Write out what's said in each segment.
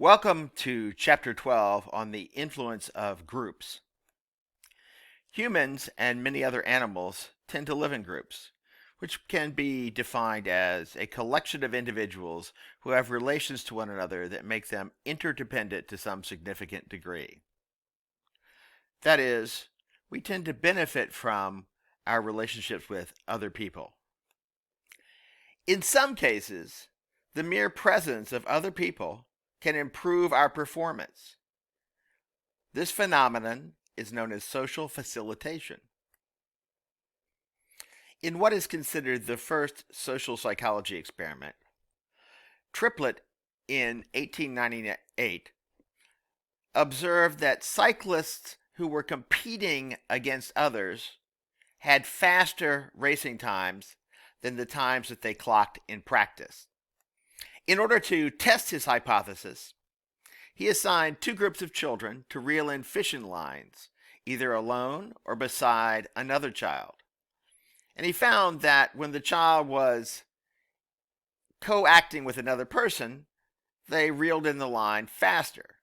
Welcome to Chapter 12 on the influence of groups. Humans and many other animals tend to live in groups, which can be defined as a collection of individuals who have relations to one another that make them interdependent to some significant degree. That is, we tend to benefit from our relationships with other people. In some cases, the mere presence of other people can improve our performance. This phenomenon is known as social facilitation. In what is considered the first social psychology experiment, Triplett in 1898 observed that cyclists who were competing against others had faster racing times than the times that they clocked in practice. In order to test his hypothesis, he assigned two groups of children to reel in fishing lines, either alone or beside another child. And he found that when the child was co-acting with another person, they reeled in the line faster.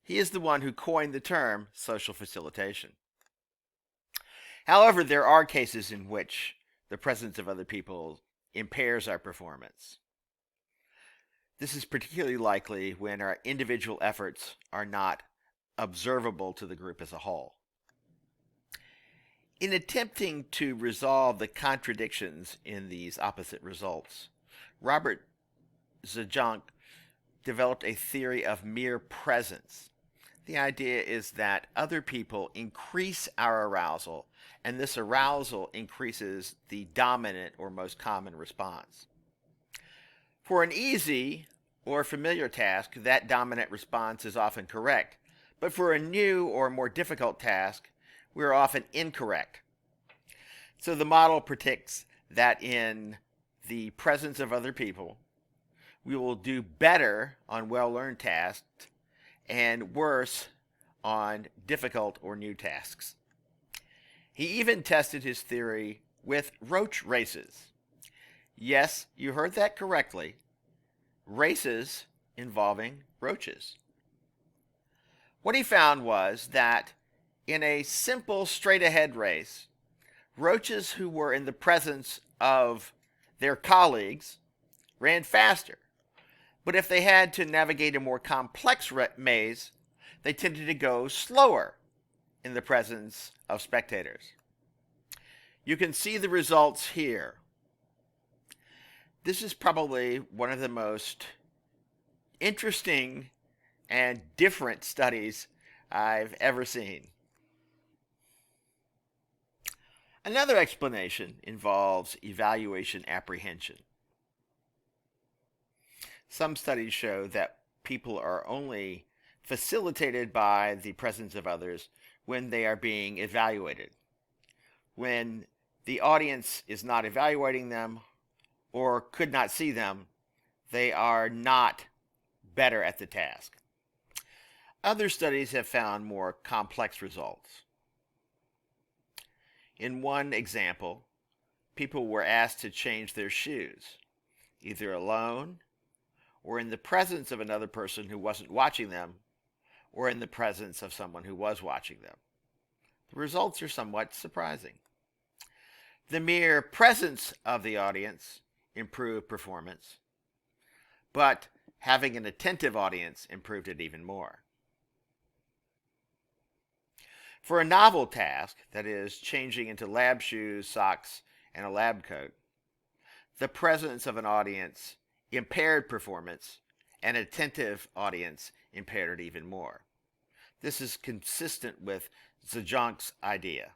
He is the one who coined the term social facilitation. However, there are cases in which the presence of other people impairs our performance. This is particularly likely when our individual efforts are not observable to the group as a whole. In attempting to resolve the contradictions in these opposite results, Robert Zajonc developed a theory of mere presence. The idea is that other people increase our arousal, and this arousal increases the dominant or most common response. For an easy or familiar task, that dominant response is often correct, but for a new or more difficult task, we are often incorrect. So the model predicts that in the presence of other people, we will do better on well-learned tasks and worse on difficult or new tasks. He even tested his theory with roach races. Yes, you heard that correctly. Races involving roaches. What he found was that in a simple straight-ahead race, roaches who were in the presence of their colleagues ran faster. But if they had to navigate a more complex maze, they tended to go slower in the presence of spectators. You can see the results here. This is probably one of the most interesting and different studies I've ever seen. Another explanation involves evaluation apprehension. Some studies show that people are only facilitated by the presence of others when they are being evaluated. When the audience is not evaluating them or could not see them, they are not better at the task. Other studies have found more complex results. In one example, people were asked to change their shoes, either alone or in the presence of another person who wasn't watching them, or in the presence of someone who was watching them. The results are somewhat surprising. The mere presence of the audience improved performance, but having an attentive audience improved it even more. For a novel task, that is, changing into lab shoes, socks, and a lab coat, the presence of an audience impaired performance, and an attentive audience impaired it even more. This is consistent with Zajonc's idea.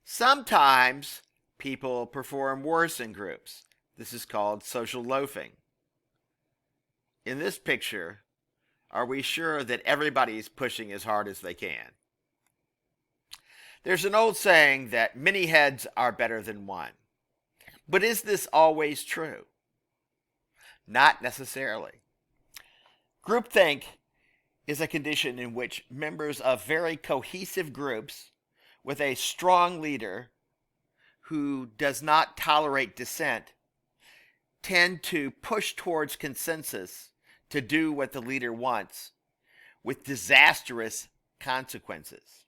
Sometimes people perform worse in groups. This is called social loafing. In this picture, are we sure that everybody's pushing as hard as they can? There's an old saying that many heads are better than one. But is this always true? Not necessarily. Groupthink is a condition in which members of very cohesive groups with a strong leader who does not tolerate dissent tend to push towards consensus to do what the leader wants with disastrous consequences.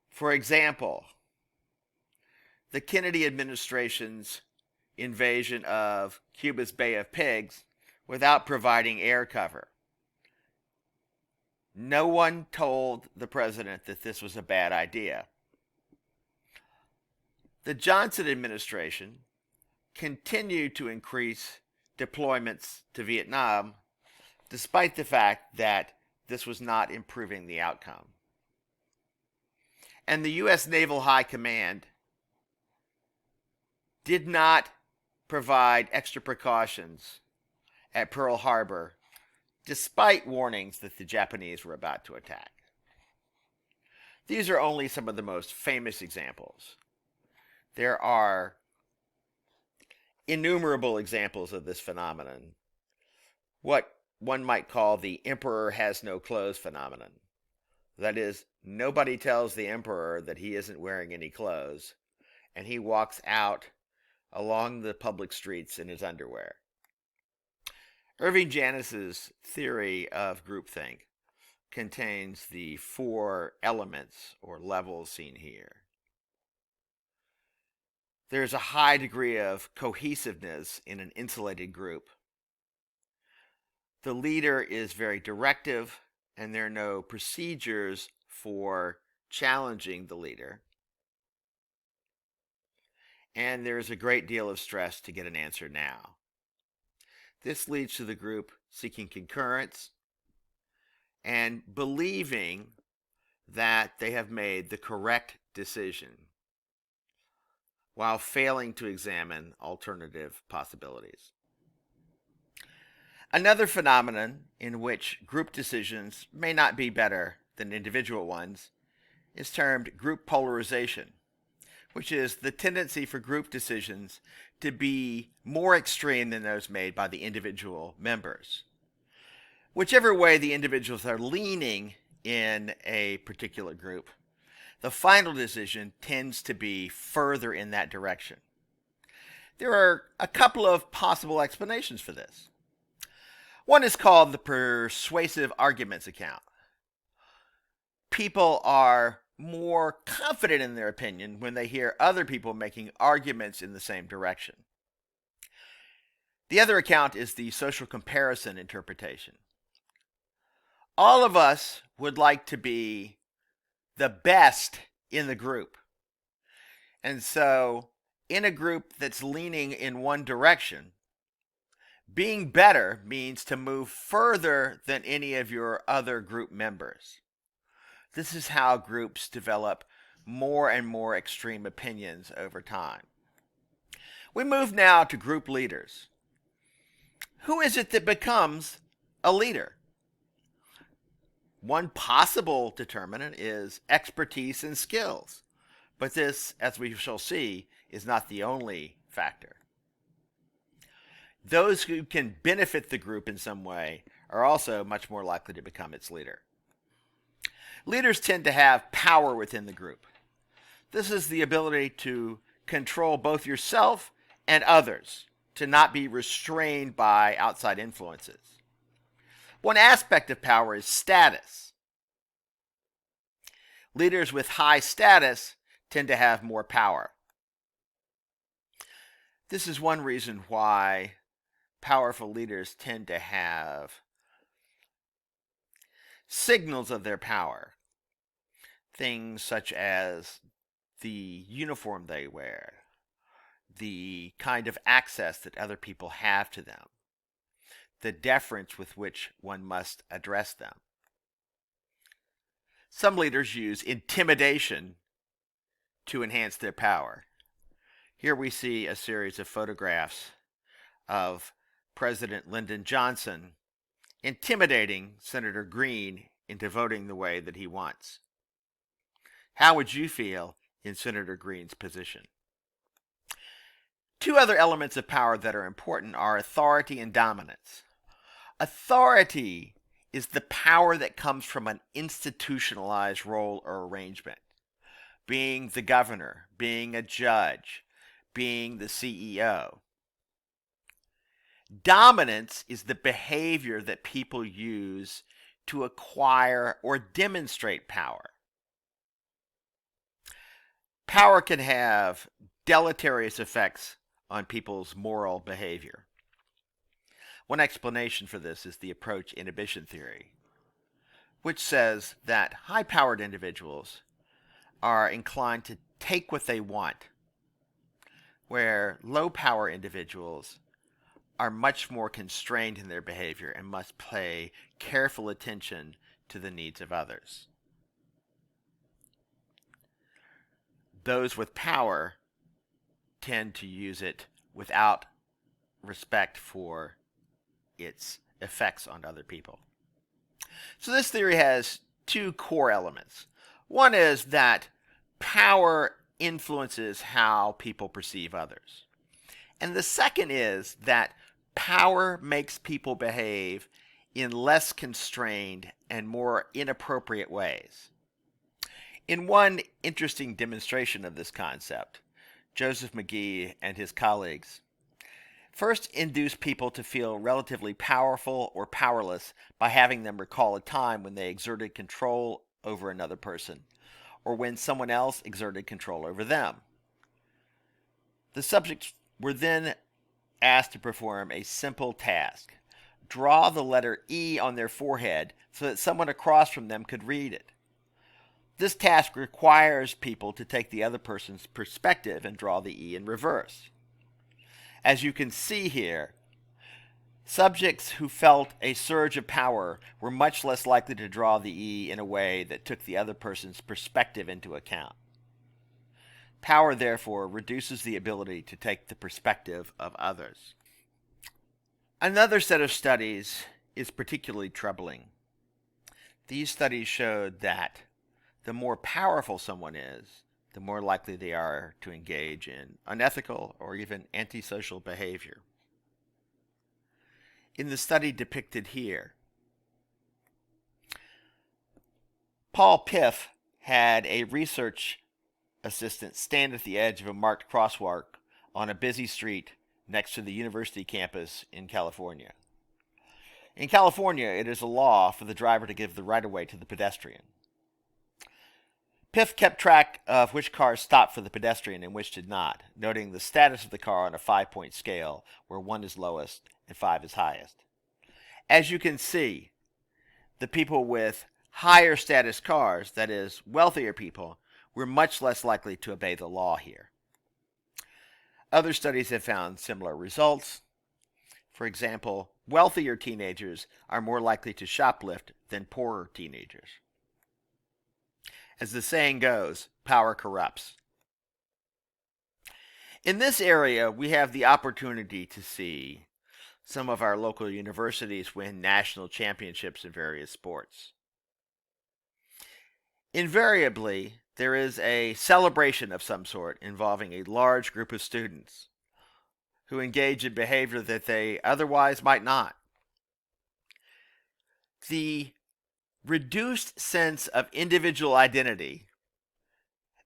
For example, the Kennedy administration's invasion of Cuba's Bay of Pigs without providing air cover. No one told the president that this was a bad idea. The Johnson administration continued to increase deployments to Vietnam, despite the fact that this was not improving the outcome. And the U.S. Naval High Command did not provide extra precautions at Pearl Harbor, despite warnings that the Japanese were about to attack. These are only some of the most famous examples. There are innumerable examples of this phenomenon, what one might call the emperor has no clothes phenomenon. That is, nobody tells the emperor that he isn't wearing any clothes, and he walks out along the public streets in his underwear. Irving Janis's theory of groupthink contains the 4 elements or levels seen here. There's a high degree of cohesiveness in an insulated group. The leader is very directive, and there are no procedures for challenging the leader. And there's a great deal of stress to get an answer now. This leads to the group seeking concurrence and believing that they have made the correct decision while failing to examine alternative possibilities. Another phenomenon in which group decisions may not be better than individual ones is termed group polarization, which is the tendency for group decisions to be more extreme than those made by the individual members. Whichever way the individuals are leaning in a particular group, the final decision tends to be further in that direction. There are a couple of possible explanations for this. One is called the persuasive arguments account. People are more confident in their opinion when they hear other people making arguments in the same direction. The other account is the social comparison interpretation. All of us would like to be the best in the group. And so, in a group that's leaning in one direction, being better means to move further than any of your other group members. This is how groups develop more and more extreme opinions over time. We move now to group leaders. Who is it that becomes a leader? One possible determinant is expertise and skills, but this, as we shall see, is not the only factor. Those who can benefit the group in some way are also much more likely to become its leader. Leaders tend to have power within the group. This is the ability to control both yourself and others, to not be restrained by outside influences. One aspect of power is status. Leaders with high status tend to have more power. This is one reason why powerful leaders tend to have signals of their power. Things such as the uniform they wear, the kind of access that other people have to them, the deference with which one must address them. Some leaders use intimidation to enhance their power. Here we see a series of photographs of President Lyndon Johnson intimidating Senator Green into voting the way that he wants. How would you feel in Senator Green's position? Two other elements of power that are important are authority and dominance. Authority is the power that comes from an institutionalized role or arrangement. Being the governor, being a judge, being the CEO. Dominance is the behavior that people use to acquire or demonstrate power. Power can have deleterious effects on people's moral behavior. One explanation for this is the approach inhibition theory, which says that high-powered individuals are inclined to take what they want, where low-power individuals are much more constrained in their behavior and must pay careful attention to the needs of others. Those with power tend to use it without respect for its effects on other people. So this theory has two core elements. One is that power influences how people perceive others. And the second is that power makes people behave in less constrained and more inappropriate ways. In one interesting demonstration of this concept, Joseph McGee and his colleagues first induced people to feel relatively powerful or powerless by having them recall a time when they exerted control over another person, or when someone else exerted control over them. The subjects were then asked to perform a simple task: draw the letter E on their forehead so that someone across from them could read it. This task requires people to take the other person's perspective and draw the E in reverse. As you can see here, subjects who felt a surge of power were much less likely to draw the E in a way that took the other person's perspective into account. Power, therefore, reduces the ability to take the perspective of others. Another set of studies is particularly troubling. These studies showed that the more powerful someone is, the more likely they are to engage in unethical or even antisocial behavior. In the study depicted here, Paul Piff had a research assistant stand at the edge of a marked crosswalk on a busy street next to the university campus in California. In California, it is a law for the driver to give the right-of-way to the pedestrian. Piff kept track of which cars stopped for the pedestrian and which did not, noting the status of the car on a 5-point scale where 1 is lowest and 5 is highest. As you can see, the people with higher status cars, that is, wealthier people, were much less likely to obey the law here. Other studies have found similar results. For example, wealthier teenagers are more likely to shoplift than poorer teenagers. As the saying goes, power corrupts. In this area, we have the opportunity to see some of our local universities win national championships in various sports. Invariably, there is a celebration of some sort involving a large group of students who engage in behavior that they otherwise might not. The reduced sense of individual identity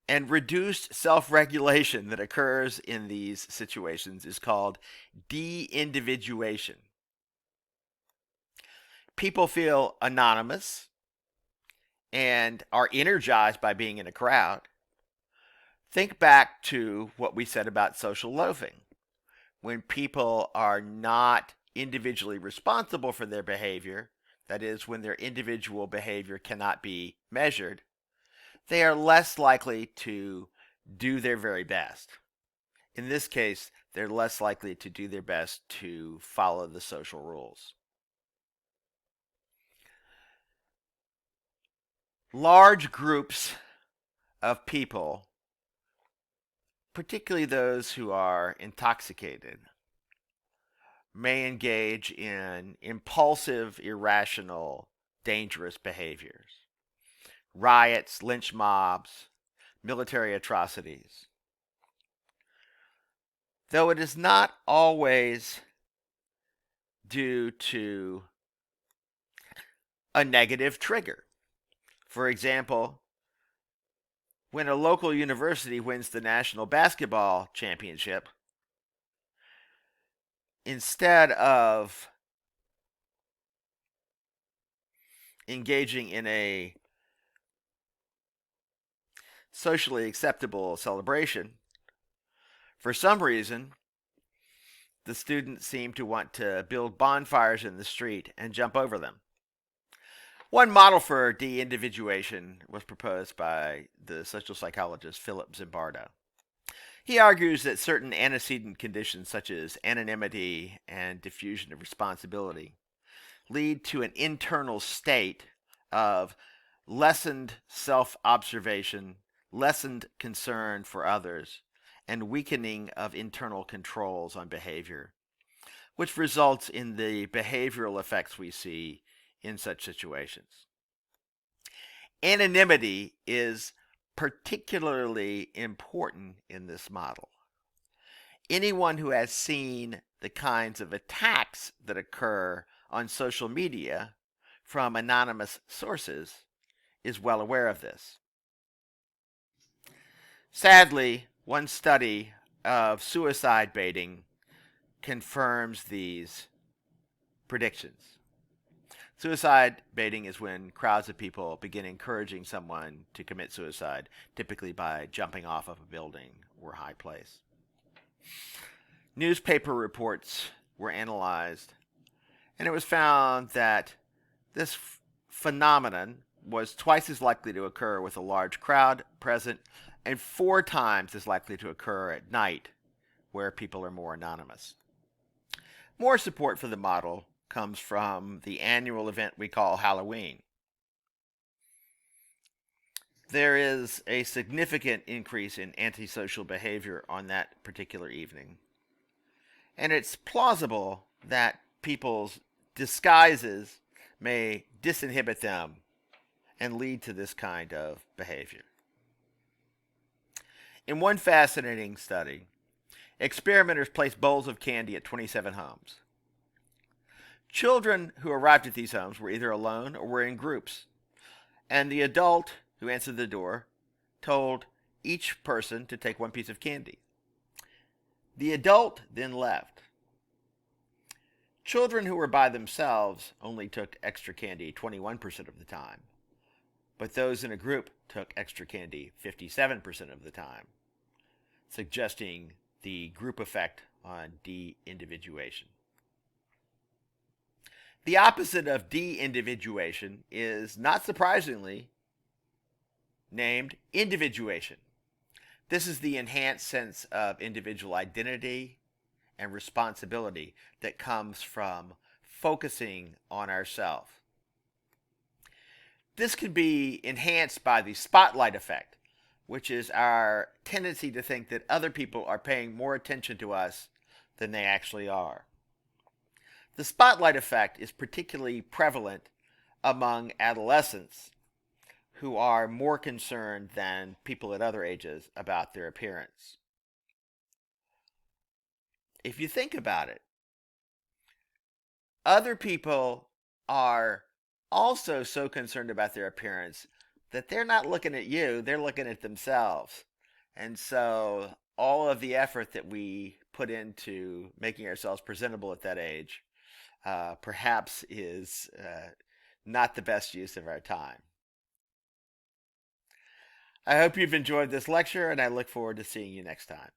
and reduced self-regulation that occurs in these situations is called Deindividuation. People feel anonymous and are energized by being in a crowd. Think back to what we said about social loafing. When people are not individually responsible for their behavior, that is, when their individual behavior cannot be measured, they are less likely to do their very best. In this case, they're less likely to do their best to follow the social rules. Large groups of people, particularly those who are intoxicated, may engage in impulsive, irrational, dangerous behaviors. Riots, lynch mobs, military atrocities. Though it is not always due to a negative trigger. For example, when a local university wins the national basketball championship, instead of engaging in a socially acceptable celebration, for some reason, the students seem to want to build bonfires in the street and jump over them. One model for de-individuation was proposed by the social psychologist Philip Zimbardo. He argues that certain antecedent conditions such as anonymity and diffusion of responsibility lead to an internal state of lessened self-observation, lessened concern for others, and weakening of internal controls on behavior, which results in the behavioral effects we see in such situations. Anonymity is particularly important in this model. Anyone who has seen the kinds of attacks that occur on social media from anonymous sources is well aware of this. Sadly, one study of suicide baiting confirms these predictions. Suicide baiting is when crowds of people begin encouraging someone to commit suicide, typically by jumping off of a building or high place. Newspaper reports were analyzed, and it was found that this phenomenon was twice as likely to occur with a large crowd present and 4 times as likely to occur at night, where people are more anonymous. More support for the model comes from the annual event we call Halloween. There is a significant increase in antisocial behavior on that particular evening. And it's plausible that people's disguises may disinhibit them and lead to this kind of behavior. In one fascinating study, experimenters placed bowls of candy at 27 homes. Children who arrived at these homes were either alone or were in groups, and the adult who answered the door told each person to take one piece of candy. The adult then left. Children who were by themselves only took extra candy 21% of the time, but those in a group took extra candy 57% of the time, suggesting the group effect on de-individuation. The opposite of de-individuation is, not surprisingly, named individuation. This is the enhanced sense of individual identity and responsibility that comes from focusing on ourselves. This can be enhanced by the spotlight effect, which is our tendency to think that other people are paying more attention to us than they actually are. The spotlight effect is particularly prevalent among adolescents who are more concerned than people at other ages about their appearance. If you think about it, other people are also so concerned about their appearance that they're not looking at you, they're looking at themselves. And so all of the effort that we put into making ourselves presentable at that age perhaps is not the best use of our time. I hope you've enjoyed this lecture, and I look forward to seeing you next time.